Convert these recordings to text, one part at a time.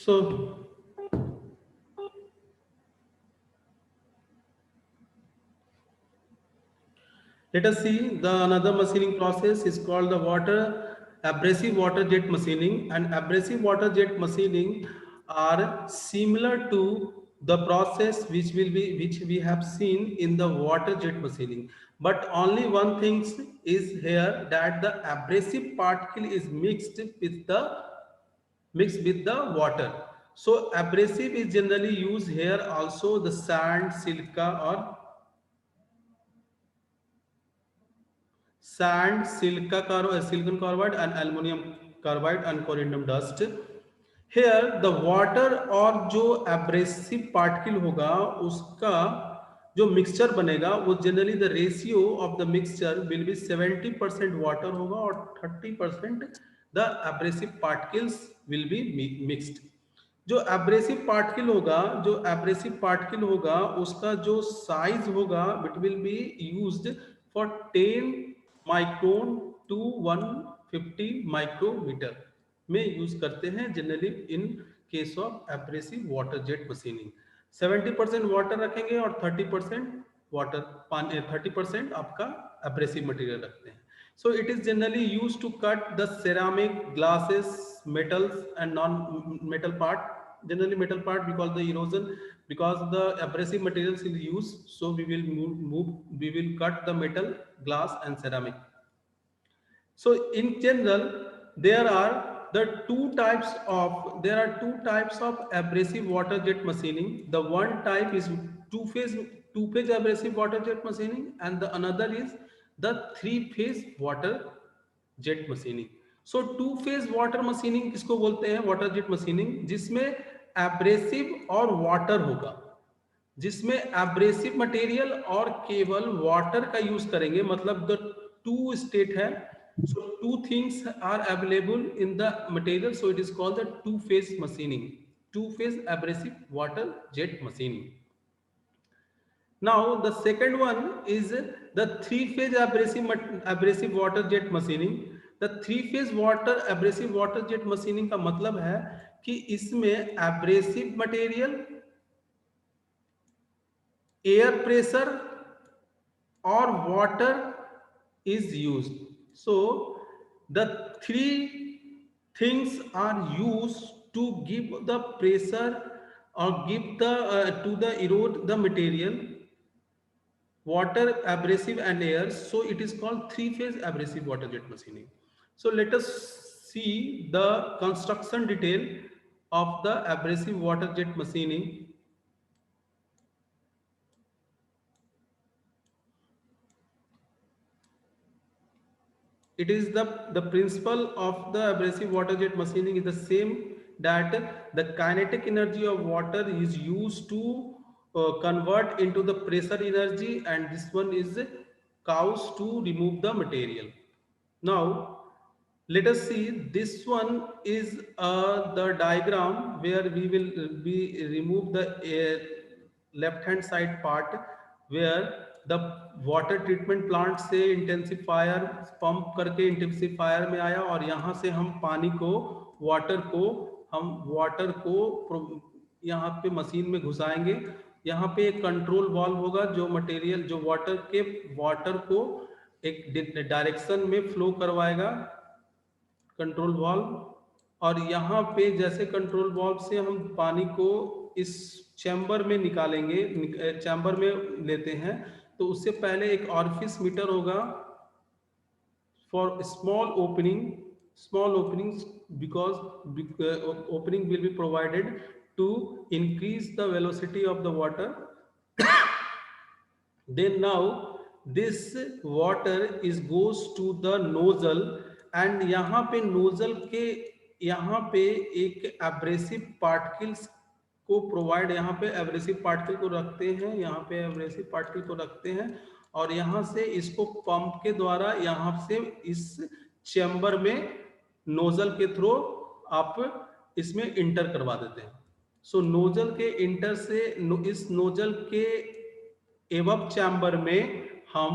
So let us see the another machining process is called the abrasive water jet machining, and abrasive water jet machining are similar to the process which we have seen in the water jet machining, but only one thing is here, that the abrasive particle is mixed with the water. So abrasive is generally used here also the sand, silicon carbide and aluminum carbide and corundum dust. Here the water और जो abrasive particle होगा उसका जो mixture बनेगा वो generally the ratio of the mixture will be 70% water होगा और 30% the abrasive particles will be mixed. जो एब्रेसिव पार्टिकल होगा उसका जो साइज होगा it will be used for 10 micron to 150 micrometer में यूज करते हैं generally in case of abrasive water jet machining. 70% water रखेंगे और 30% वाटर पानी 30% आपका एब्रेसिव मटेरियल रखते हैं. So it is generally used to cut the ceramic, glasses, metals and non-metal part. Generally metal part because the erosion, because the abrasive materials is used. So we will cut the metal, glass and ceramic. So in general, there are two types of abrasive water jet machining. The one type is two phase abrasive water jet machining, and the another is the three-phase water jet machining. So two-phase water machining किसको बोलते हैं? water jet machining जिसमें abrasive और water होगा, जिसमें abrasive material और केवल water का यूज करेंगे. मतलब द टू स्टेट है, so two things are available in the material, so it is called the two phase machining, two phase abrasive water jet machining. Now the second one is the three-phase abrasive water jet machining. The three-phase abrasive water jet machining का मतलब है कि इसमें abrasive material, air pressure और water is used. So the three things are used to give the pressure or give the to the erode the material, water, abrasive and air. So it is called three-phase abrasive water jet machining. So let us see the construction detail of the abrasive water jet machining. It is the principle of the abrasive water jet machining is the same, that the kinetic energy of water is used to convert into the pressure energy, and this one is cows to remove the material. Now let us see, this one is the diagram where we will remove the left hand side part, where the water treatment plant से intensifier pump करके intensifier में आया, और यहाँ से हम पानी को वाटर को यहाँ पे मशीन में घुसाएंगे. यहाँ पे एक कंट्रोल वाल्व होगा जो मटेरियल जो वाटर को एक डायरेक्शन में फ्लो करवाएगा, कंट्रोल वाल्व. और यहाँ पे जैसे कंट्रोल वाल्व से हम पानी को इस चैम्बर में निकालेंगे, चैम्बर में लेते हैं, तो उससे पहले एक ऑरिफिस मीटर होगा for small openings, because opening will be provided to increase the velocity of the water. Then now this water is goes to the nozzle, and यहाँ पे नोजल के यहाँ पे एक एब्रेसिव पार्टिकल्स को प्रोवाइड, यहाँ पे एब्रेसिव पार्टिकल को रखते हैं, यहाँ पे एब्रेसिव पार्टिकल को रखते हैं, और यहाँ से इसको पंप के द्वारा यहाँ से इस चैम्बर में नोजल के थ्रू आप इसमें इंटर करवा देते हैं. सो नोजल के इंटर से इस नोजल के एवब चैम्बर में हम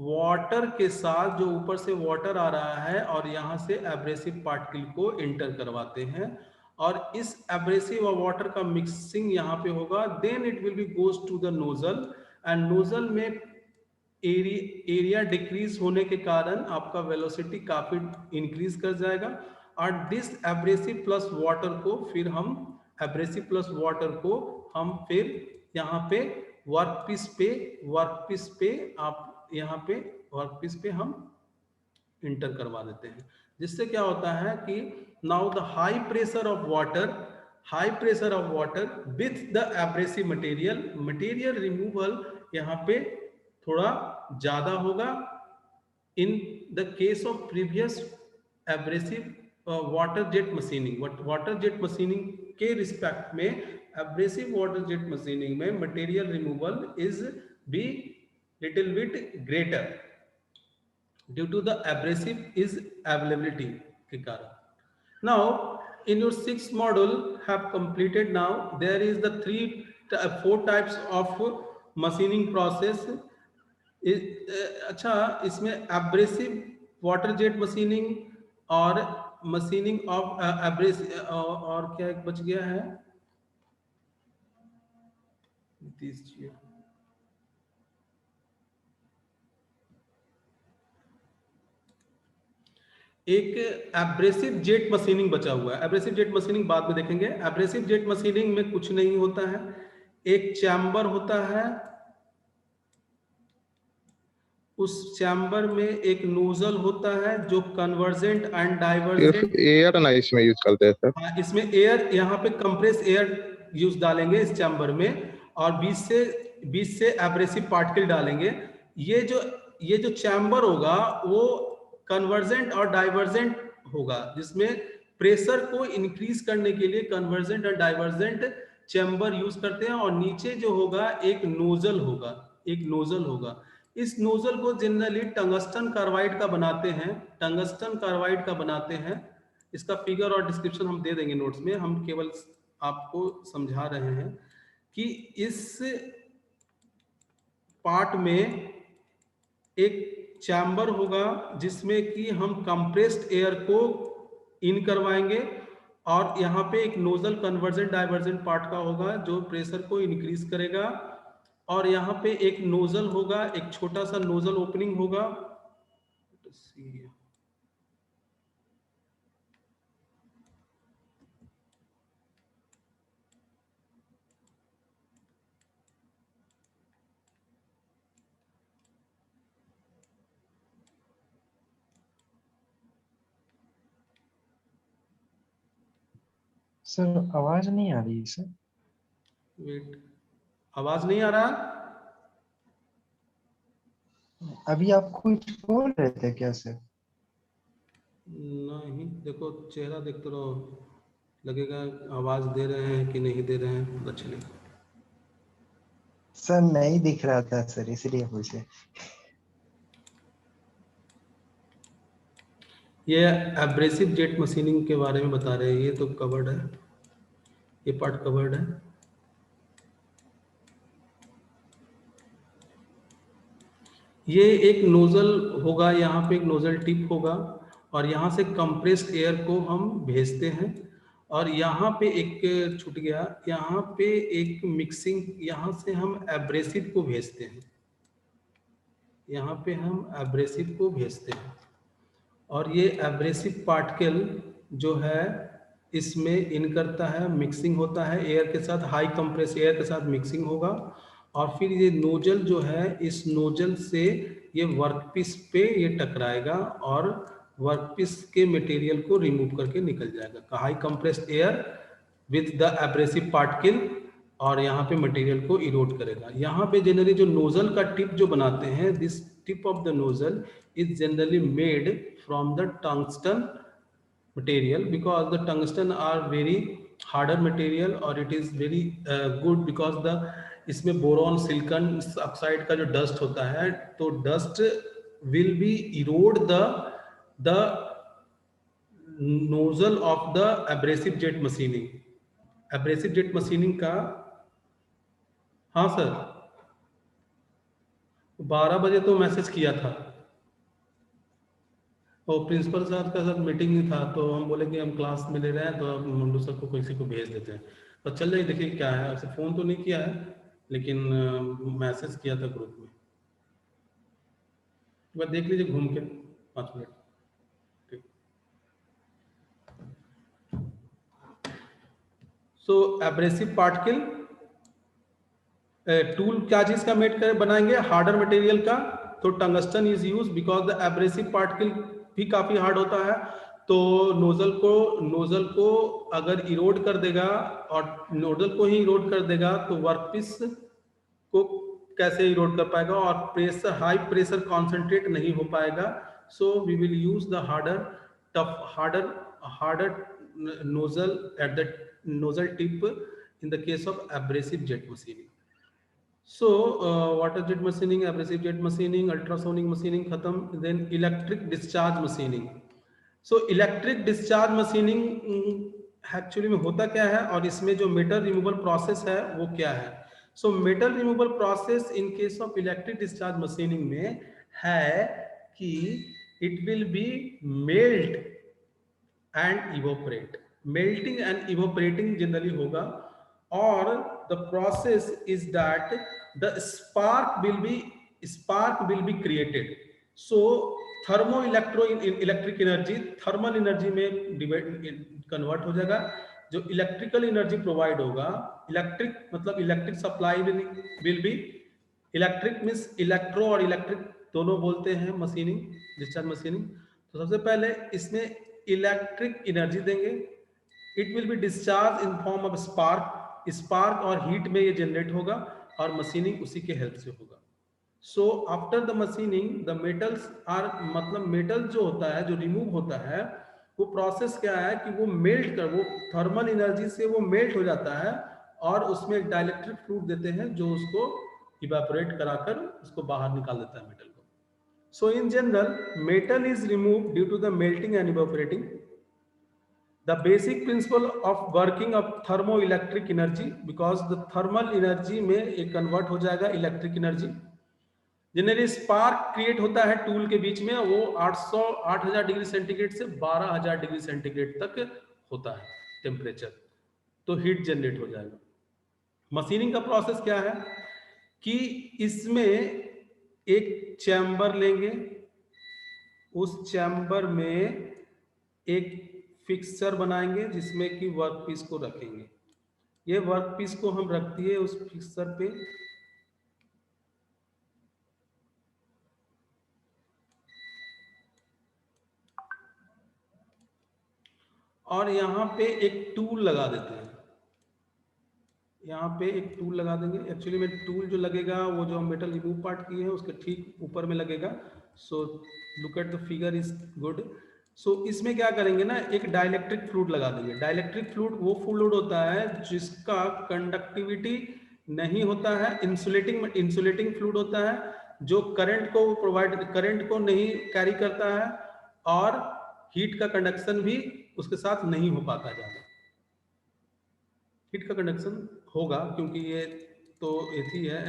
वाटर के साथ, जो ऊपर से वाटर आ रहा है, और यहाँ से एब्रेसिव पार्टिकल को इंटर करवाते हैं, और इस एब्रेसिव वाटर का मिक्सिंग यहाँ पे होगा, then it will be goes to the nozzle, and nozzle में एरिया डिक्रीज होने के कारण आपका वेलोसिटी काफी इंक्रीज कर जाएगा। और दिस एब्रेसिव प्लस वाटर को फिर हम एब्रेसिव प्लस वाटर को हम फिर यहाँ पे वर्कपीस पे आप यहाँ पे वर्कपीस पे हम इंटर करवा देते हैं, जिससे क्या होता है कि now the high pressure of water with the abrasive material removal यहाँ पे थोड़ा ज्यादा होगा। In the case of previous abrasive water jet machining के रिस्पेक्ट में एब्रेसिव वाटर जेट मशीनिंग में material removal is be little bit greater due to the abrasive is availability के कारण। Now in your sixth module have completed, now there is the four types of machining process. अच्छा, इसमें abrasive water jet machining और machining of abrasive और क्या एक बच गया है, एक एब्रेसिव जेट मशीनिंग बचा हुआ है। एब्रेसिव जेट मशीनिंग बाद में देखेंगे। एब्रेसिव जेट मशीनिंग में कुछ नहीं होता है, एक चैम्बर होता है, उस चैम्बर में एक नोजल होता है जो कन्वर्जेंट एंड डाइवर्जेंट एयर ना इसमें यूज करते हैं सर। हाँ, इसमें एयर, यहाँ पे कंप्रेस एयर यूज डालेंगे इस चैम्बर में, और 20 से एब्रेसिव पार्टिकल डालेंगे। ये जो चैम्बर होगा वो कन्वर्जेंट और डाइवर्जेंट होगा, जिसमें प्रेशर को इंक्रीज करने के लिए कन्वर्जेंट और डाइवर्जेंट चैम्बर यूज करते हैं। और नीचे जो होगा एक नोजल होगा। इस नोजल को जनरली टंगस्टन कार्बाइड का बनाते हैं। इसका फिगर और डिस्क्रिप्शन हम दे देंगे नोट्स में, हम केवल आपको समझा रहे हैं कि इस पार्ट में एक चैम्बर होगा जिसमें कि हम कंप्रेस्ड एयर को इन करवाएंगे, और यहाँ पे एक नोजल कन्वर्जेंट डाइवर्जेंट पार्ट का होगा जो प्रेशर को इंक्रीज करेगा। और यहाँ पे एक नोजल होगा, एक छोटा सा नोजल ओपनिंग होगा। सर आवाज नहीं आ रही है सर। वेट, आवाज नहीं आ रहा? अभी आप कुछ बोल रहे थे क्या सर? नहीं, देखो चेहरा देखते रहो, लगेगा आवाज दे रहे हैं कि नहीं दे रहे हैं, पता चलेगा। सर नहीं दिख रहा था सर, इसलिए पूछे। ये एब्रेसिव जेट मशीनिंग के बारे में बता रहे हैं, ये तो कवर्ड है, ये पार्ट कवर्ड है। ये एक नोजल होगा, यहाँ पे एक नोजल टिप होगा, और यहाँ से कंप्रेस्ड एयर को हम भेजते हैं। और यहाँ पे एक छूट गया, यहाँ पे एक मिक्सिंग, यहाँ से हम एब्रेसिव को भेजते हैं, यहाँ पे हम एब्रेसिव को भेजते हैं। और ये एब्रेसिव पार्टिकल जो है इसमें इन करता है, मिक्सिंग होता है एयर के साथ, हाई कंप्रेस एयर के साथ मिक्सिंग होगा। और फिर ये नोजल जो है, इस नोजल से ये वर्कपीस पे ये टकराएगा और वर्कपीस के मटेरियल को रिमूव करके निकल जाएगा, high compressed air with the abrasive particle, और यहाँ पे मटेरियल को इरोड करेगा। यहाँ पे जनरली जो नोजल का टिप जो बनाते हैं, this tip of the nozzle is generally made from the tungsten material, because the tungsten are very harder material, और it is very good because the इसमें बोरॉन सिलिकॉन ऑक्साइड का जो dust होता है, तो dust will be erode the nozzle of the abrasive jet machining। abrasive jet machining का, हाँ sir 12 बजे तो मैसेज किया था। और प्रिंसिपल सर का सर मीटिंग ही था, तो हम बोले कि हम क्लास में ले रहे हैं, तो अब मुंडू सर को किसी को भेज देते हैं। तो चल रही, देखिए क्या है। आपसे फ़ोन तो नहीं किया है, लेकिन मैसेज किया था ग्रुप में। एक बार देख लीजिए घूम के 5 मिनट। ठीक। सो एब्रेसिव पार्टिकल टूल क्या चीज का मेड कर बनाएंगे? हार्डर मटेरियल का। तो tungsten is use because the abrasive particle भी काफी हार्ड होता है। तो नोजल को अगर इरोड कर देगा, और नोजल को ही इरोड कर देगा, तो वर्कपीस को कैसे इरोड कर पाएगा, और प्रेशर, हाई प्रेशर कॉन्सेंट्रेट नहीं हो पाएगा। So we will use the harder nozzle at the nozzle tip in the case of abrasive jet machining. So water jet machining, abrasive jet machining, ultrasonic machining खत्म. Then electric discharge machining. So electric discharge machining actually में होता क्या है, और इसमें जो metal removal process है वो क्या है? So metal removal process in case of electric discharge machining में है कि it will B melt and evaporate. Melting and evaporating generally होगा, और the process is that the spark will be created. So electric energy thermal energy में convert हो जाएगा. जो electrical energy provide होगा, इलेक्ट्रिक मतलब electric supply will be, electric means electro और electric दोनों बोलते हैं मशीनिंग, डिस्चार्ज मशीनिंग. तो सबसे पहले इसमें इलेक्ट्रिक एनर्जी देंगे. It will be discharge in form of spark और हीट में ये जनरेट होगा, और मशीनिंग उसी के हेल्प से होगा. So after the machining the metals are, मतलब मेटल जो होता है, जो रिमूव होता है, वो प्रोसेस क्या है कि वो मेल्ट कर, वो थर्मल एनर्जी से वो मेल्ट हो जाता है, और उसमें एक डाइलेक्ट्रिक फ्लूइड देते हैं जो उसको इवेपोरेट कराकर उसको बाहर निकाल देता है मेटल को. So in general metal is remove due to the melting and evaporating. The basic principle of working of thermoelectric energy, because the thermal energy में एक कन्वर्ट हो जाएगा electric energy. Generally spark create होता है tool के बीच में, वो 8000 degree centigrade से 12000 डिग्री सेंटीग्रेड तक होता है टेम्परेचर, तो हीट जनरेट हो जाएगा. मशीनिंग का प्रोसेस क्या है कि इसमें एक चैम्बर लेंगे, उस चैम्बर में एक फिक्सर बनाएंगे जिसमें कि वर्कपीस को रखेंगे. ये वर्कपीस को हम रख दिए उस फिक्सर पे, और यहाँ पे एक टूल लगा देते हैं. यहाँ पे एक टूल लगा देंगे. एक्चुअली में टूल जो लगेगा वो जो मेटल रिमूव पार्ट किए हैं उसके ठीक ऊपर में लगेगा. So look at the figure is good. So इसमें क्या करेंगे ना, एक डाइलेक्ट्रिक फ्लूइड लगा देंगे. डाइलेक्ट्रिक फ्लूइड वो फ्लूइड होता है जिसका कंडक्टिविटी नहीं होता है, इंसुलेटिंग फ्लूइड होता है, जो करंट को नहीं कैरी करता है, और हीट का कंडक्शन भी उसके साथ नहीं हो पाता ज्यादा. हीट का कंडक्शन होगा क्योंकि ये तो ऐसी है,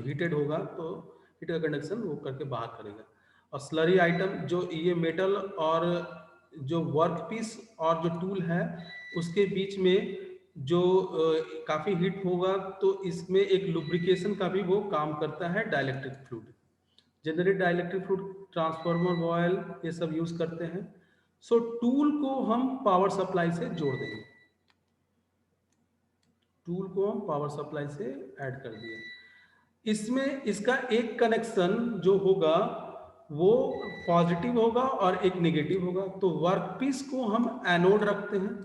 हीटेड होगा, तो हीट का कंडक्शन वो करके बाहर करेगा. और स्लरी आइटम जो ये मेटल और जो वर्कपीस और जो टूल है उसके बीच में जो काफी हीट होगा, तो इसमें एक लुब्रिकेशन का भी वो काम करता है dielectric fluid. Generally dielectric fluid transformer, oil, ये सब यूज करते हैं. सो टूल को हम पावर सप्लाई से जोड़ देंगे. टूल को हम पावर सप्लाई से ऐड कर दिए. इसमें इसका एक कनेक्शन जो होगा वो पॉजिटिव होगा और एक नेगेटिव होगा. तो वर्कपीस को हम एनोड रखते हैं,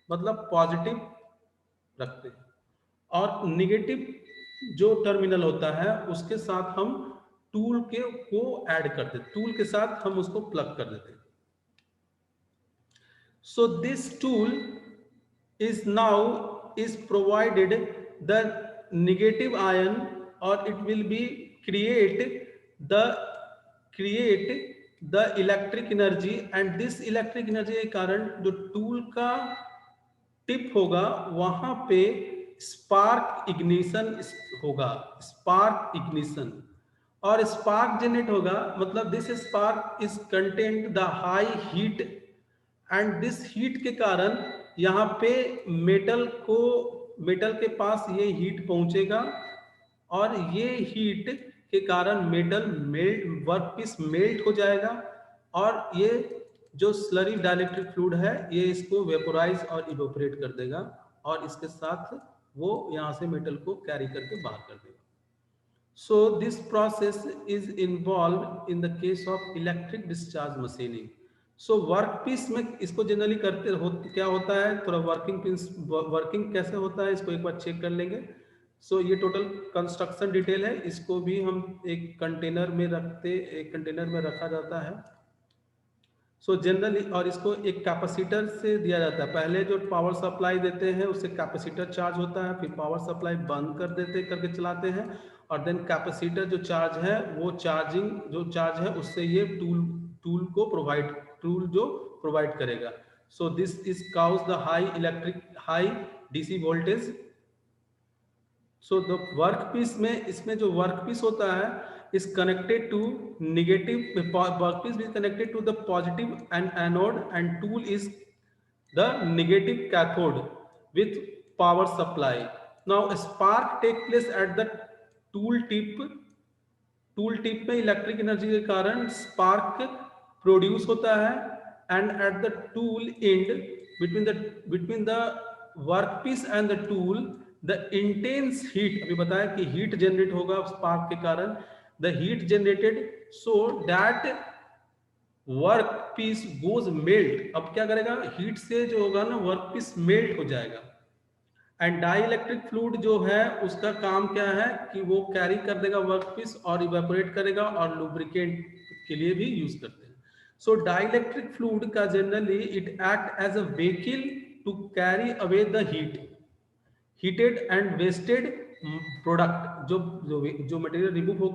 मतलब पॉजिटिव रखते हैं, और नेगेटिव जो टर्मिनल होता है उसके साथ हम टूल को ऐड कर देते, टूल के साथ हम उसको प्लग कर देते हैं. So this tool is now is provided the negative ion, or it will be create the electric energy, and this electric energy के कारण जो टूल का टिप होगा वहां पे स्पार्क इग्निशन होगा, स्पार्क इग्निशन. और स्पार्क जनरेट होगा, मतलब this spark is content the high heat and this heat के कारण यहाँ पे मेटल के पास ये हीट पहुंचेगा और ये हीट के कारण मेटल वर्कपीस मेल्ट हो जाएगा और ये जो स्लरी डाइलेक्ट्रिक फ्लूइड है ये इसको वेपोराइज और इवेपोरेट कर देगा और इसके साथ वो यहाँ से मेटल को कैरी करके बाहर कर देगा. So this process is involved in the case of electric discharge machining. So workpiece में इसको जनरली क्या होता है, थोड़ा वर्किंग कैसे होता है इसको एक बार चेक कर लेंगे. सो ये टोटल कंस्ट्रक्शन डिटेल है, इसको भी हम एक कंटेनर में रखा जाता है. सो जनरली और इसको एक कैपेसिटर से दिया जाता है. पहले जो पावर सप्लाई देते हैं उससे कैपेसिटर चार्ज होता है, फिर पावर सप्लाई बंद करके चलाते हैं और देन कैपेसिटर जो चार्ज है वो चार्ज है उससे ये टूल प्रोवाइड करेगा. So this is cause the high DC voltage. So the workpiece में इसमें जो वर्कपीस होता है is connected to workpiece is connected to the positive and anode and tool is the negative cathode with power supply. Now a spark take place at the tool tip में electric energy के कारण spark produce होता है and at the tool end between the workpiece and the tool the intense heat, अभी बताया कि heat generate होगा spark के कारण, the heat generated so that workpiece goes melt. अब क्या करेगा, हीट से जो होगा ना वर्कपीस मेल्ट हो जाएगा. एंड डाइलेक्ट्रिक फ्लूइड जो है उसका काम क्या है कि वो कैरी कर देगा वर्कपीस और इवेपोरेट करेगा और लुब्रिकेंट के लिए भी यूज करते हैं. सो डाइलेक्ट्रिक फ्लूइड का generally it act as a vehicle to carry away the heated and wasted product. जो मटेरियल रिमूव हो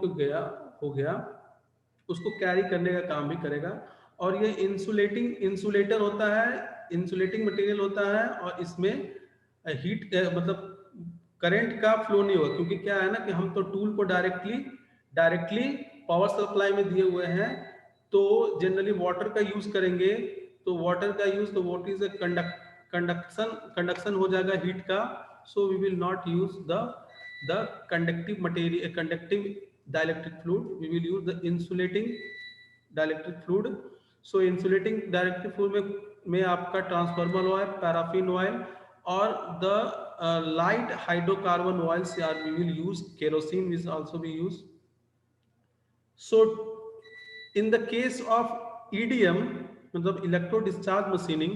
गया उसको कैरी करने का काम भी करेगा. और ये इंसुलेटर होता है, इंसुलेटिंग मटेरियल होता है और इसमें हीट मतलब करंट का फ्लो नहीं होगा, क्योंकि क्या है ना कि हम तो टूल को डायरेक्टली पावर सप्लाई में दिए हुए हैं. तो जनरली वाटर का यूज करेंगे तो व्हाट इज कंडक्शन हो जाएगा हीट का. So we will not use the conductive dielectric fluid, we will use the insulating dielectric fluid. So insulating dielectric fluid में आपका ट्रांसफॉर्मर ऑयल, पैराफिन ऑयल और the light hydrocarbon oils we will use. Kerosene will also be used. So in the case of EDM मतलब electro discharge machining,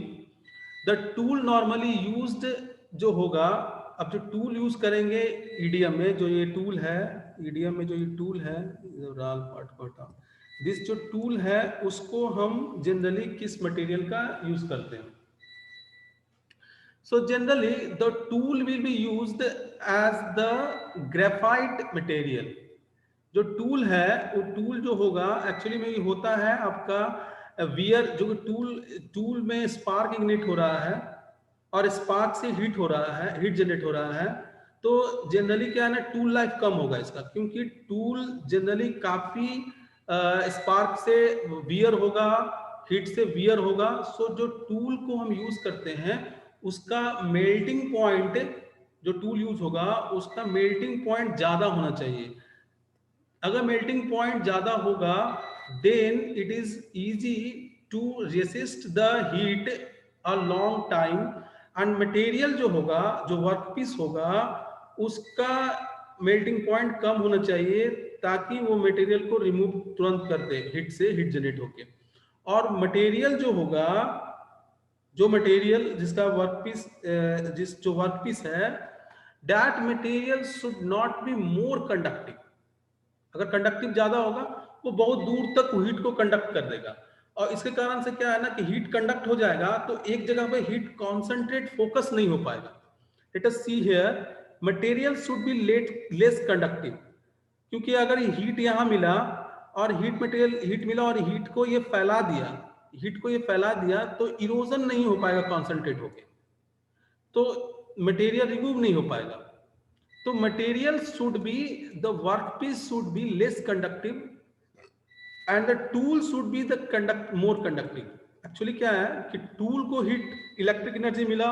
the tool normally used जो होगा, अब जो tool use करेंगे EDM में, जो ये टूल है राल पार्ट को हटा, दिस जो टूल है उसको हम जनरली किस मटेरियल का यूज करते हैं. So generally the tool will be used as the graphite material. जो टूल है वो टूल जो होगा एक्चुअली में होता है आपका वियर, जो टूल में स्पार्क इग्निट हो रहा है और स्पार्क से हीट जनरेट हो रहा है. तो जनरली क्या है ना, टूल लाइफ कम होगा इसका, क्योंकि टूल जनरली काफी स्पार्क से वियर होगा, हीट से वियर होगा. सो जो टूल को हम यूज करते हैं उसका मेल्टिंग पॉइंट, जो टूल यूज होगा उसका मेल्टिंग पॉइंट ज्यादा होना चाहिए. अगर मेल्टिंग पॉइंट ज्यादा होगा then it is easy to resist the heat a long time. And material जो होगा, जो वर्कपीस होगा, उसका मेल्टिंग पॉइंट कम होना चाहिए ताकि वो मटेरियल को रिमूव तुरंत कर दे हीट जनरेट होके. और मटेरियल जो होगा, जो मटेरियल जिसका वर्कपीस है, that material should not be more conductive. अगर कंडक्टिव ज्यादा होगा वो बहुत दूर तक हीट को कंडक्ट कर देगा. और इसके कारण से क्या है ना कि हीट कंडक्ट हो जाएगा तो एक जगह पे हीट कॉन्सेंट्रेट फोकस नहीं हो पाएगा. Let us see here, material should be less conductive. क्योंकि अगर हीट यहाँ मिला और हीट मिला और हीट को ये फैला दिया तो इरोजन नहीं हो पाएगा कॉन्सेंट्रेट होके, तो मटेरियल रिमूव नहीं हो पाएगा. तो material should be, the workpiece should be less conductive and the tool should be the conduct more conductive. Actually क्या है कि टूल को हीट इलेक्ट्रिक एनर्जी मिला,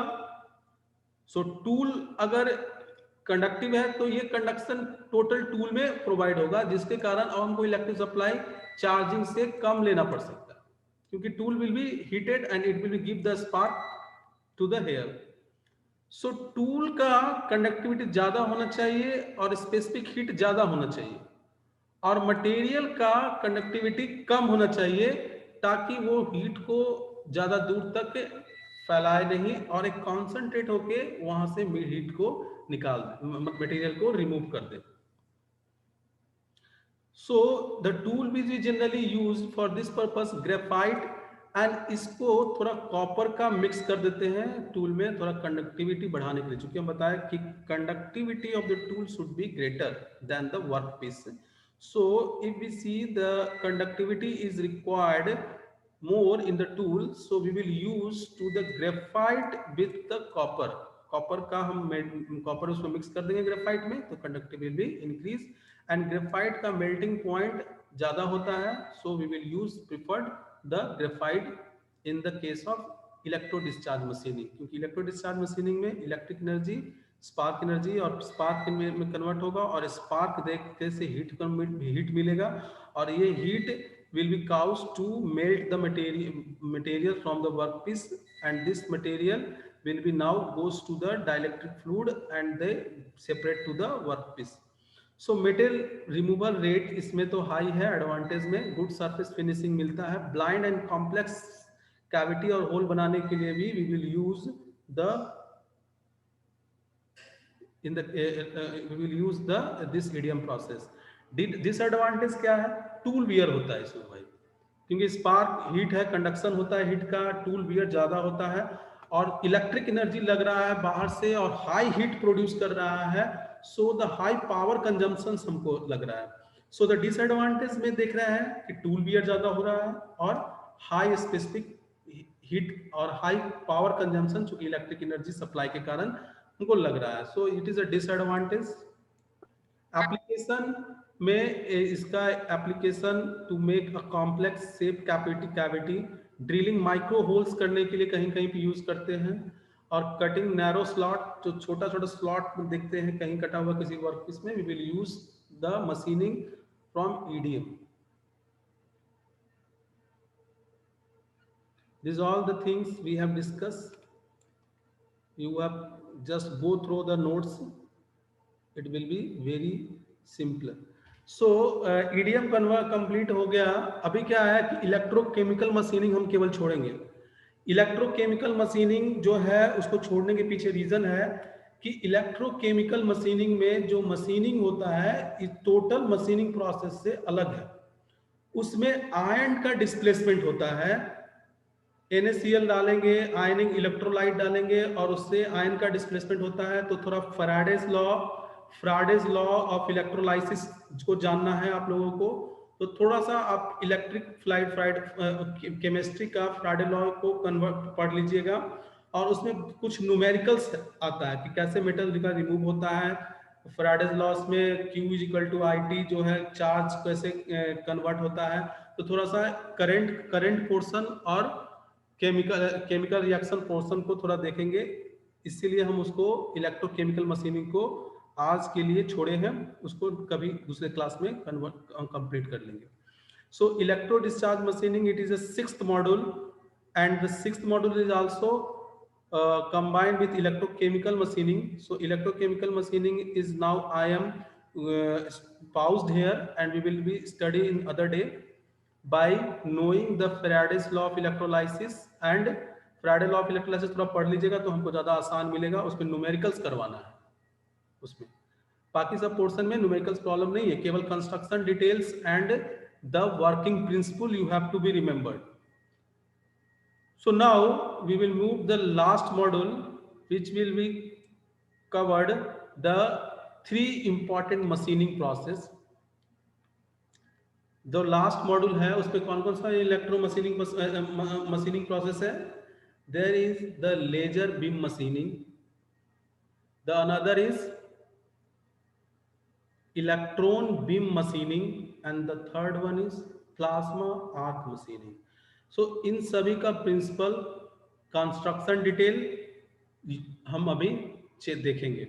सो टूल अगर कंडक्टिव है तो ये कंडक्शन टोटल टूल में प्रोवाइड होगा, जिसके कारण अब हमको इलेक्ट्रिक सप्लाई चार्जिंग से कम लेना पड़ सकता है, क्योंकि tool will be heated and it will give the spark to the hair. So tool का कंडक्टिविटी ज्यादा होना चाहिए और स्पेसिफिक हीट ज्यादा होना चाहिए, और मटेरियल का कंडक्टिविटी कम होना चाहिए ताकि वो हीट को ज्यादा दूर तक फैलाए नहीं और एक कॉन्सेंट्रेट होके वहां से हीट को निकाल दे, मटेरियल को रिमूव कर दे। So the tool which is generally used for this purpose graphite, and इसको थोड़ा कॉपर का मिक्स कर देते हैं टूल में थोड़ा कंडक्टिविटी बढ़ाने के लिए, क्योंकि हम बताया कि conductivity of the tool should be greater than the work piece. So if we see the conductivity is required more in the tool, so we will use to the graphite with the copper. Copper का हम copper उसमें mix कर देंगे graphite में, तो conductivity will be increase, and graphite का melting point ज्यादा होता है, so we will use preferred the graphite in the case of electro discharge machining, क्योंकि इलेक्ट्रो डिस्चार्ज मशीनिंग में इलेक्ट्रिक एनर्जी स्पार्क एनर्जी और स्पार्क में कन्वर्ट होगा, और स्पार्क देखते से हीट मिलेगा, और ये heat will be caused to melt the material from the workpiece, and this material will be now goes to the dielectric fluid and they separate to the workpiece. So metal removal rate इसमें तो high है, advantage में good surface finishing मिलता है, blind and complex cavity और whole बनाने के लिए भी we will use the in the we will use the this EDM process. Disadvantage क्या है? टूल वियर होता है इसमें भाई, क्योंकि स्पार्क हीट है, कंडक्शन होता है हीट का, टूल वियर ज्यादा होता है, और इलेक्ट्रिक एनर्जी लग रहा है बाहर से और हाई हीट प्रोड्यूस कर रहा है, so the high power consumption हमको लग रहा है। सो द डिसएडवांटेज में देख रहे हैं कि टूल वियर ज्यादा हो रहा है और हाई स्पेसिफिक हीट और हाई पावर कंजम्पशन चूंकि इलेक्ट्रिक एनर्जी सप्लाई के कारण हमको लग रहा है, so it is a disadvantage. Application में इसका application to make a complex shape cavity, drilling micro holes करने के लिए कहीं कहीं पे यूज करते हैं, और कटिंग नैरो स्लॉट, जो छोटा छोटा स्लॉट देखते हैं कहीं कटा हुआ किसी वर्कपीस में, we will use the machining from EDM. These all the things we have discussed. You have just go through the notes. It will be very simple. So EDM complete हो गया। अभी क्या है कि इलेक्ट्रोकेमिकल मशीनिंग हम केवल छोड़ेंगे। Electrochemical machining जो है उसको छोड़ने के पीछे रीजन है कि इलेक्ट्रोकेमिकल मशीनिंग में जो मशीनिंग होता है इस टोटल मशीनिंग प्रोसेस से अलग है। उसमें आयन का डिस्प्लेसमेंट होता है, NaCl डालेंगे, आयनिंग इलेक्ट्रोलाइट डालेंगे और उससे आयन का डिस्प्लेसमेंट होता है। तो थोड़ा फ्राडेज लॉ ऑफ इलेक्ट्रोलाइसिस को जानना है आप लोगों को, तो थोड़ा सा आप इलेक्ट्रिक केमिस्ट्री का फ्राडे लॉ को कन्वर्ट पढ़ लीजिएगा, और उसमें कुछ न्यूमेरिकल्स आता है कि कैसे मेटल का रिमूव होता है। फ्राडेज लॉस में Q = IT जो है चार्ज कैसे कन्वर्ट होता है, तो थोड़ा सा करंट पोर्शन और केमिकल रिएक्शन पोर्शन को थोड़ा देखेंगे, इसीलिए हम उसको इलेक्ट्रोकेमिकल मशीनिंग को आज के लिए छोड़े हैं, उसको कभी दूसरे क्लास में कंप्लीट कर लेंगे। So electro discharge machining, it is a 6th module, and the 6th module is also combined with electrochemical machining. So electrochemical machining is now I am paused here, and we will be studying other day by knowing the Faraday's law of electrolysis, and Faraday law of electrolysis थोड़ा पढ़ लीजिएगा तो हमको ज़्यादा आसान मिलेगा। उसमें numericals करवाना है, उसमें बाकी सब पोर्शन में न्यूमेरिकल्स प्रॉब्लम नहीं है, केवल construction details and the working principle you have to be remembered. So now we will move the last module, which will be covered the 3 important machining process. जो लास्ट मॉड्यूल है उसमें कौन कौन सा electro machining process है? There is the laser beam machining, the another is electron beam machining and the third one is plasma arc machining. So इन सभी का प्रिंसिपल, कंस्ट्रक्शन डिटेल हम अभी देखेंगे।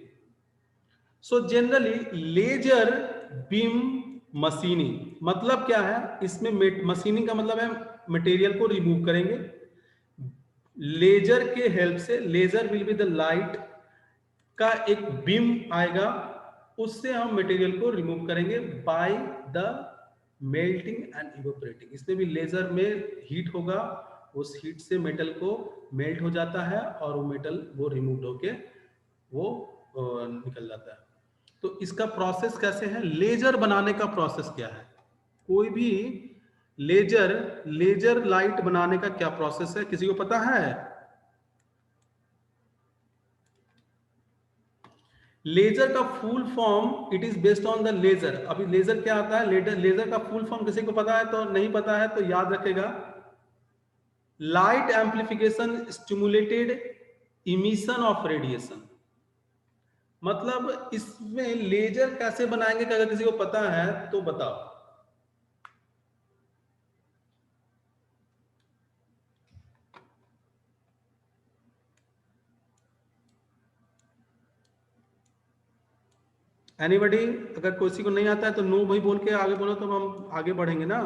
So generally laser beam machining मतलब क्या है, इसमें मशीनिंग का मतलब है मटेरियल को रिमूव करेंगे लेजर के हेल्प से। Laser will be the light का एक बीम आएगा, उससे हम मटेरियल को रिमूव करेंगे by the melting and evaporating. इसमें भी लेजर में हीट होगा, उस हीट से मेटल को मेल्ट हो जाता है और वो मेटल वो रिमूव होके वो निकल जाता है। तो इसका प्रोसेस कैसे है, लेजर बनाने का प्रोसेस क्या है, कोई भी लेजर लाइट बनाने का क्या प्रोसेस है, किसी को पता है? लेजर का full form it is based on the laser. अभी लेजर क्या आता है, लेजर का फुल फॉर्म किसी को पता है? तो नहीं पता है तो याद रखेगा, light amplification stimulated emission of radiation. मतलब इसमें लेजर कैसे बनाएंगे, अगर किसी को पता है तो बताओ। एनीबडी? अगर किसी को नहीं आता है तो नो भाई बोल के आगे बोलो, तो हम आगे बढ़ेंगे ना।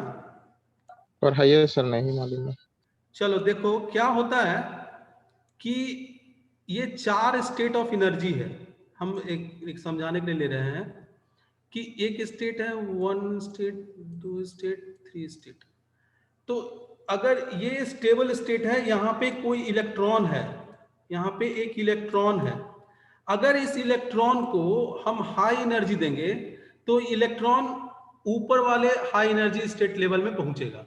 और हाइयर सर नहीं मालूम है। चलो देखो क्या होता है कि ये 4 स्टेट ऑफ एनर्जी है, हम एक समझाने के लिए ले रहे हैं कि एक स्टेट है 1 स्टेट, 2 स्टेट, 3 स्टेट। तो अगर ये स्टेबल स्टेट है, यहाँ पे कोई इलेक्ट्रॉन है, यहाँ पे एक इलेक्ट्रॉन है, अगर इस इलेक्ट्रॉन को हम हाई एनर्जी देंगे तो इलेक्ट्रॉन ऊपर वाले हाई एनर्जी स्टेट लेवल में पहुंचेगा,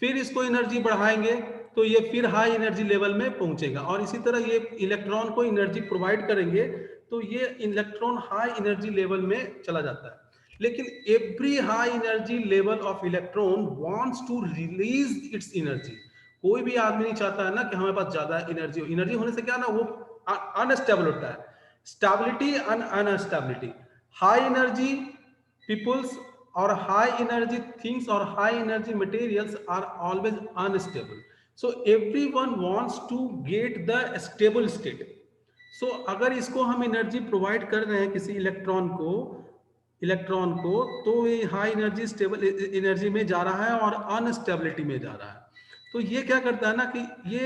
फिर इसको एनर्जी बढ़ाएंगे तो ये फिर हाई एनर्जी लेवल में पहुंचेगा, और इसी तरह ये इलेक्ट्रॉन को एनर्जी प्रोवाइड करेंगे तो ये इलेक्ट्रॉन हाई एनर्जी लेवल में चला जाता है। लेकिन every high energy level of electron wants to release its energy. कोई भी आदमी नहीं चाहता है ना कि हमारे पास ज्यादा एनर्जी हो। एनर्जी होने से क्या ना वो अनस्टेबल होता है, stability and unstability. High energy peoples or high energy things or high energy materials are always unstable, so everyone wants to get the stable state. so अगर इसको हम एनर्जी प्रोवाइड कर रहे हैं किसी इलेक्ट्रॉन को तो ये हाई एनर्जी स्टेबल एनर्जी में जा रहा है और अनस्टेबिलिटी में जा रहा है। तो ये क्या करता है ना कि ये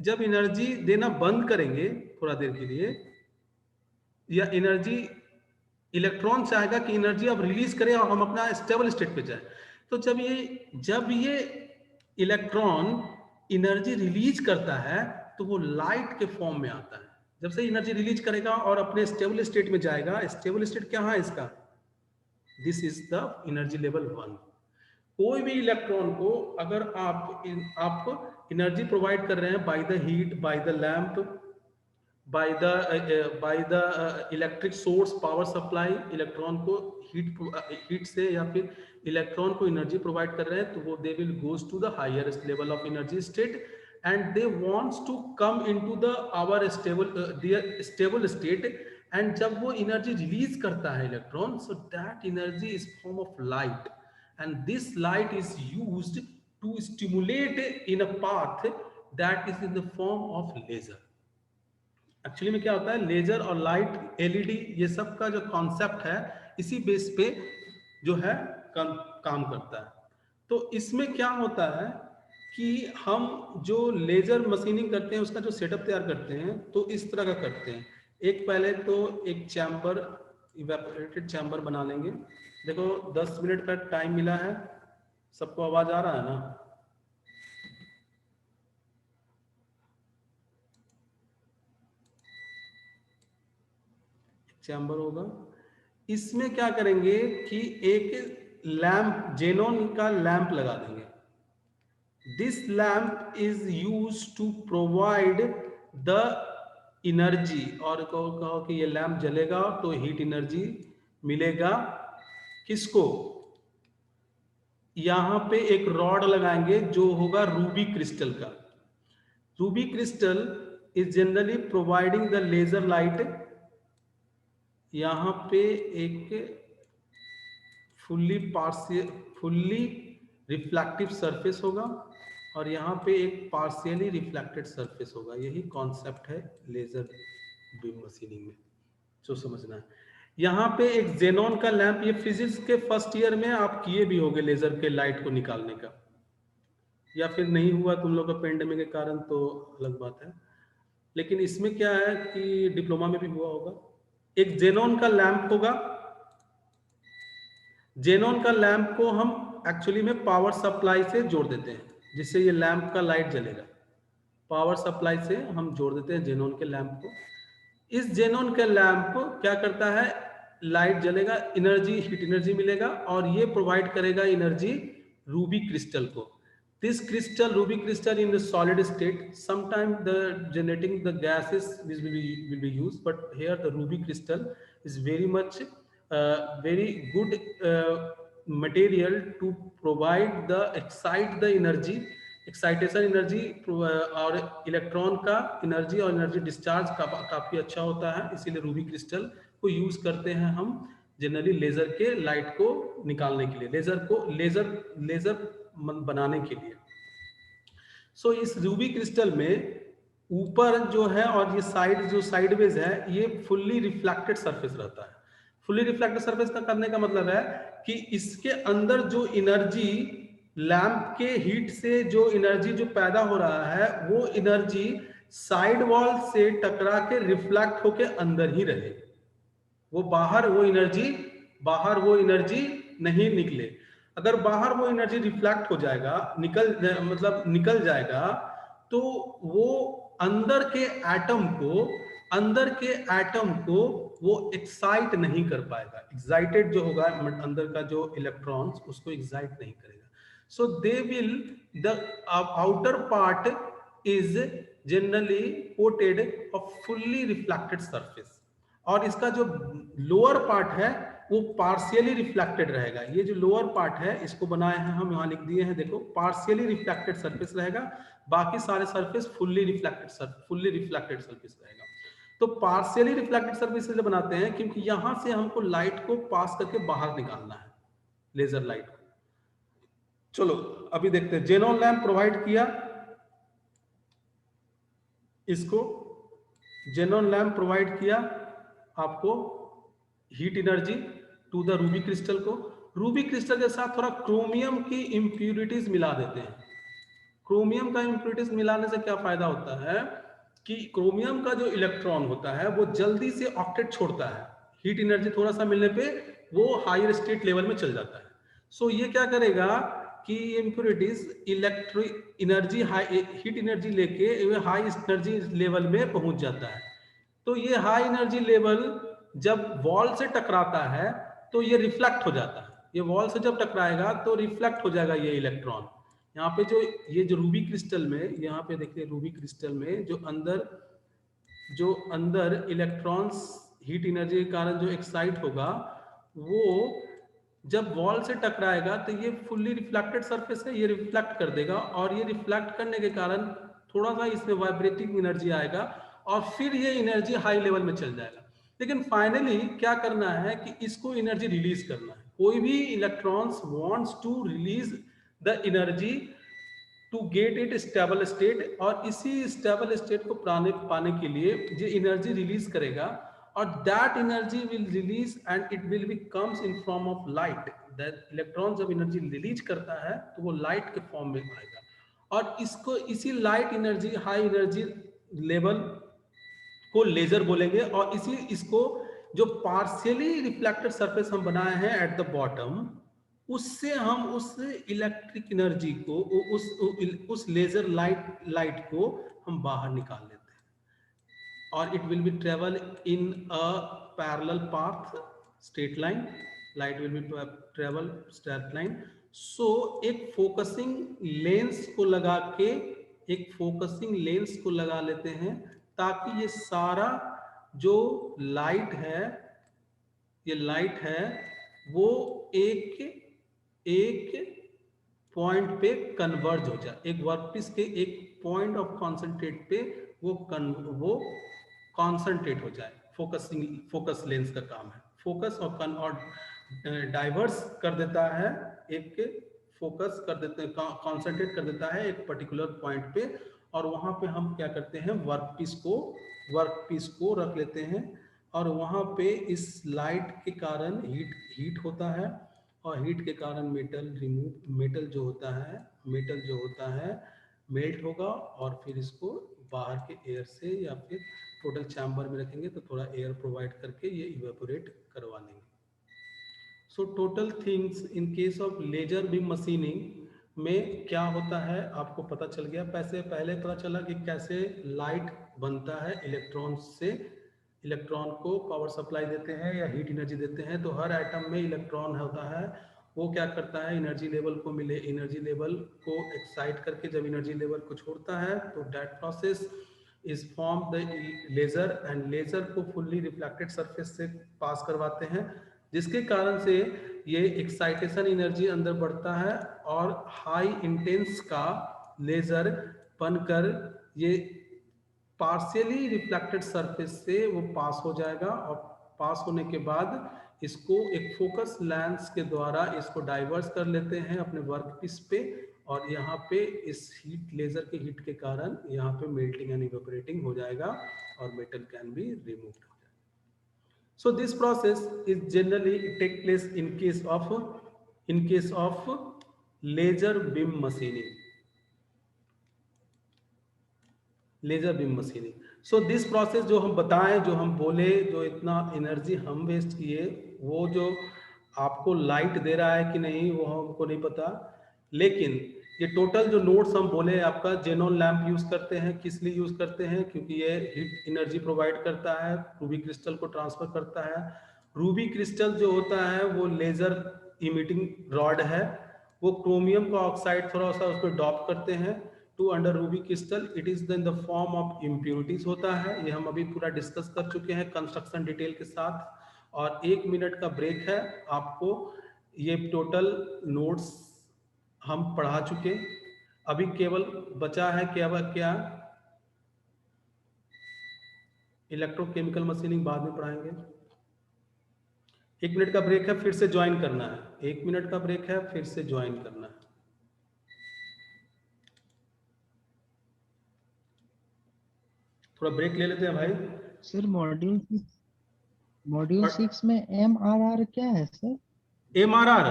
जब एनर्जी देना बंद करेंगे थोड़ा देर के लिए, या एनर्जी इलेक्ट्रॉन चाहेगा कि एनर्जी अब रिलीज करें और हम अपना स्टेबल स्टेट पे जाए, तो जब ये इलेक्ट्रॉन एनर्जी रिलीज करता है तो वो लाइट के फॉर्म में आता है। जब से एनर्जी रिलीज करेगा और अपने स्टेबल स्टेट में जाएगा, स्टेबल स्टेट क्या है इसका, this is the energy level 1। कोई भी इलेक्ट्रॉन को अगर आप एनर्जी प्रोवाइड कर रहे हैं by the heat, by the lamp, by the electric source power supply, electron को हीट से या फिर इलेक्ट्रॉन को एनर्जी प्रोवाइड कर रहे हैं, तो वो they will goes to the higher level of energy state and they wants to come into the our stable state. And जब वो एनर्जी रिलीज करता है electron, so that energy is form of light and this light is used to stimulate in a path that is in the form of laser. Actually में क्या होता है, laser और light, LED, ये सब का जो कॉन्सेप्ट है इसी बेस पे जो है काम करता है। तो इसमें क्या होता है कि हम जो लेजर मशीनिंग करते हैं उसका जो सेटअप तैयार करते हैं तो इस तरह का करते हैं। एक पहले तो एक चैम्बर, इवेपोरेटेड चैम्बर बना लेंगे। देखो 10 मिनट का टाइम मिला है, सबको आवाज आ रहा है ना? चैम्बर होगा, इसमें क्या करेंगे कि एक लैंप, जेनोन का लैंप लगा देंगे। This lamp is use to provide the energy, और कहो कि ये लैंप जलेगा तो हीट एनर्जी मिलेगा किसको, यहां पे एक रॉड लगाएंगे जो होगा रूबी क्रिस्टल का। Ruby crystal is generally providing the laser light. यहाँ पे एक फुल्ली रिफ्लेक्टिव सरफेस होगा और यहाँ पे एक पार्शियली रिफ्लेक्टेड सरफेस होगा। यही कॉन्सेप्ट है लेजर बीम मशीनिंग में, जो समझना है। यहाँ पे एक जेनॉन का लैंप, ये फिजिक्स के फर्स्ट ईयर में आप किए भी होंगे लेजर के लाइट को निकालने का, या फिर नहीं हुआ तुम लोग का पेंडेमिक के कारण तो अलग बात है, लेकिन इसमें क्या है कि डिप्लोमा में भी हुआ होगा। एक जेनॉन का लैंप होगा। जेनॉन का लैंप को हम एक्चुअली में पावर सप्लाई से जोड़ देते हैं, जिससे ये लैंप का लाइट जलेगा। पावर सप्लाई से हम जोड़ देते हैं जेनॉन के लैंप को। इस जेनॉन के लैंप क्या करता है, लाइट जलेगा, एनर्जी, हीट एनर्जी मिलेगा और ये प्रोवाइड करेगा एनर्जी रूबी क्रिस्टल को। This crystal, ruby crystal, in the solid state, sometimes the generating the gases will be used, but here the ruby crystal is very much very good material to provide the excite the energy, excitation energy और electron का energy और energy discharge काफी अच्छा होता है। इसीलिए Ruby crystal को use करते हैं हम जनरली लेजर के लाइट को निकालने के लिए, लेजर बनाने के लिए। सो इस रूबी क्रिस्टल में ऊपर जो है और ये साइड जो साइडवेज है, ये फुल्ली रिफ्लेक्टेड सरफेस रहता है। फुल्ली रिफ्लेक्टेड सरफेस का करने का मतलब है कि इसके अंदर जो एनर्जी लैंप के हीट से जो एनर्जी जो पैदा हो रहा है, वो एनर्जी साइड वॉल से टकरा के रिफ्लेक्ट होके अंदर ही रहे, वो बाहर वो एनर्जी नहीं निकले। अगर बाहर वो एनर्जी रिफ्लेक्ट हो जाएगा, निकल जाएगा, तो वो अंदर के एटम को वो एक्साइट नहीं कर पाएगा। एक्साइटेड जो होगा अंदर का जो इलेक्ट्रॉन्स, उसको एक्साइट नहीं करेगा। So they will the outer part is generally coated of fully reflected surface, और इसका जो लोअर पार्ट है वो पार्शियली रिफ्लेक्टेड रहेगा। ये जो लोअर पार्ट है, इसको बनाए हैं हम, यहाँ लिख दिए हैं, देखो, पार्शियली रिफ्लेक्टेड सरफेस रहेगा, बाकी सारे सरफेस फुल्ली रिफ्लेक्टेड सरफेस रहेगा। तो पार्शियली रिफ्लेक्टेड सरफेस इसलिए बनाते हैं क्योंकि यहां से हमको लाइट को पास करके बाहर निकालना है, लेजर लाइट को। चलो अभी देखते हैं। जेनॉन लैंप प्रोवाइड किया, इसको जेनॉन लैंप प्रोवाइड किया आपको heat energy to the ruby crystal को। रूबी क्रिस्टल के साथ थोड़ा क्रोमियम की इंप्यूरिटीज मिला देते हैं। क्रोमियम का इंप्यूरिटीज मिलाने से क्या फायदा होता है कि क्रोमियम का जो इलेक्ट्रॉन होता है वो जल्दी से ऑक्टेट छोड़ता है, हीट एनर्जी थोड़ा सा मिलने पे वो हायर स्टेट लेवल में चल जाता है। सो ये क्या करेगा कि impurities electric energy, heat energy लेके हाई एनर्जी लेवल में पहुंच जाता है। तो ये हाई एनर्जी लेवल जब वॉल से टकराता है तो ये रिफ्लेक्ट हो जाता है। ये वॉल से जब टकराएगा तो रिफ्लेक्ट हो जाएगा ये इलेक्ट्रॉन। यहाँ पे जो रूबी क्रिस्टल में, यहाँ पे देखिए रूबी क्रिस्टल में जो अंदर इलेक्ट्रॉन्स हीट एनर्जी के कारण जो एक्साइट होगा, वो जब वॉल से टकराएगा तो ये फुल्ली रिफ्लेक्टेड सरफेस है, ये रिफ्लेक्ट कर देगा, और ये रिफ्लेक्ट करने के कारण थोड़ा सा इसमें वाइब्रेटिंग एनर्जी आएगा और फिर ये एनर्जी हाई लेवल में चल जाएगा। लेकिन फाइनली क्या करना है कि इसको एनर्जी रिलीज करना है। कोई भी electrons wants to release the energy to get it stable state, और इसी स्टेबल स्टेट को पाने के लिए ये एनर्जी रिलीज करेगा, और that energy will release and it will B comes in form of light. That electron जब एनर्जी रिलीज करता है तो वो लाइट के फॉर्म में आएगा, और इसी light energy, high energy level को लेजर बोलेंगे। और इसको जो पार्शियली रिफ्लेक्टेड सरफेस हम बनाए हैं एट द बॉटम, उससे हम उस इलेक्ट्रिक एनर्जी को, उस लेजर लाइट को हम बाहर निकाल लेते हैं, और it will be travel in a parallel path, straight line, light will be travel straight line. So एक फोकसिंग लेंस को लगा लेते हैं, ताकि ये सारा जो लाइट है वो एक पॉइंट पे कन्वर्ज हो जाए, एक वर्कपीस के एक पॉइंट ऑफ कॉन्सेंट्रेट पे वो कॉन्सेंट्रेट हो जाए। फोकस लेंस का काम है, फोकस और डाइवर्स कर देता है, एक फोकस कर देते हैं, कॉन्सेंट्रेट कर देता है एक पर्टिकुलर पॉइंट पे, और वहां पे हम क्या करते हैं, वर्क पीस को रख लेते हैं, और वहां पे इस लाइट के कारण हीट होता है, और हीट के कारण मेटल जो होता है मेल्ट होगा, और फिर इसको बाहर के एयर से या फिर टोटल चैम्बर में रखेंगे तो थोड़ा एयर प्रोवाइड करके ये इवेपोरेट करवा लेंगे। So total things in case of laser beam machining में क्या होता है आपको पता चल गया। पहले पता चला कि कैसे लाइट बनता है इलेक्ट्रॉन से, इलेक्ट्रॉन को पावर सप्लाई देते हैं या हीट एनर्जी देते हैं, तो हर एटम में इलेक्ट्रॉन होता है, वो क्या करता है, एनर्जी लेवल को मिले एनर्जी लेवल को एक्साइट करके जब एनर्जी लेवल को छोड़ता है तो that process is form the laser, and laser को फुल्ली रिफ्लेक्टेड सरफेस से पास करवाते हैं, जिसके कारण से ये एक्साइटेशन एनर्जी अंदर बढ़ता है और हाई इंटेंस का लेजर बनकर ये पार्शियली रिफ्लेक्टेड सरफेस से वो पास हो जाएगा, और पास होने के बाद इसको एक फोकस लेंस के द्वारा इसको डाइवर्स कर लेते हैं अपने वर्क पीस पे, और यहाँ पे इस हीट लेजर के हीट के कारण यहाँ पे मेल्टिंग एंड इवेपोरेटिंग हो जाएगा और मेटल कैन बी रिमूव्ड हो जाएगा। So this process is generally take place in case of laser beam machining. Laser beam machining. So this process जो हम बताएं, जो हम बोले, जो इतना एनर्जी हम वेस्ट किए, वो जो आपको लाइट दे रहा है कि नहीं वो हमको नहीं पता, लेकिन ये टोटल जो नोड्स हम बोले आपका जेनॉन लैंप यूज करते हैं, किस लिए यूज करते हैं, क्योंकि ये हीट एनर्जी प्रोवाइड करता है, रूबी क्रिस्टल को ट्रांसफर करता है। रूबी क्रिस्टल जो होता है वो लेजर इमिटिंग रॉड है, वो क्रोमियम का ऑक्साइड थोड़ा सा उस पर डॉप करते हैं to under ruby crystal, it is in the form of impurities होता है। ये हम अभी पूरा डिस्कस कर चुके हैं कंस्ट्रक्शन डिटेल के साथ, और 1 मिनट का ब्रेक है। आपको ये टोटल नोट्स हम पढ़ा चुके, अभी केवल बचा है क्या इलेक्ट्रोकेमिकल मशीनिंग बाद में पढ़ाएंगे। 1 मिनट का ब्रेक है, फिर से ज्वाइन करना है। 1 मिनट का ब्रेक है, फिर से ज्वाइन करना है। थोड़ा ब्रेक ले लेते हैं भाई। सर मॉड्यूल 6 में MRR क्या है सर? MRR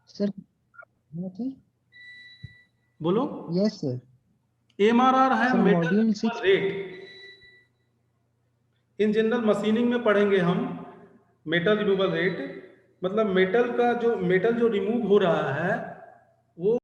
सर बोलो। Yes sir. MRR है sir metal module 6 rate. In general machining में पढ़ेंगे हम मेटल रिमूवल रेट, मतलब मेटल जो रिमूव हो रहा है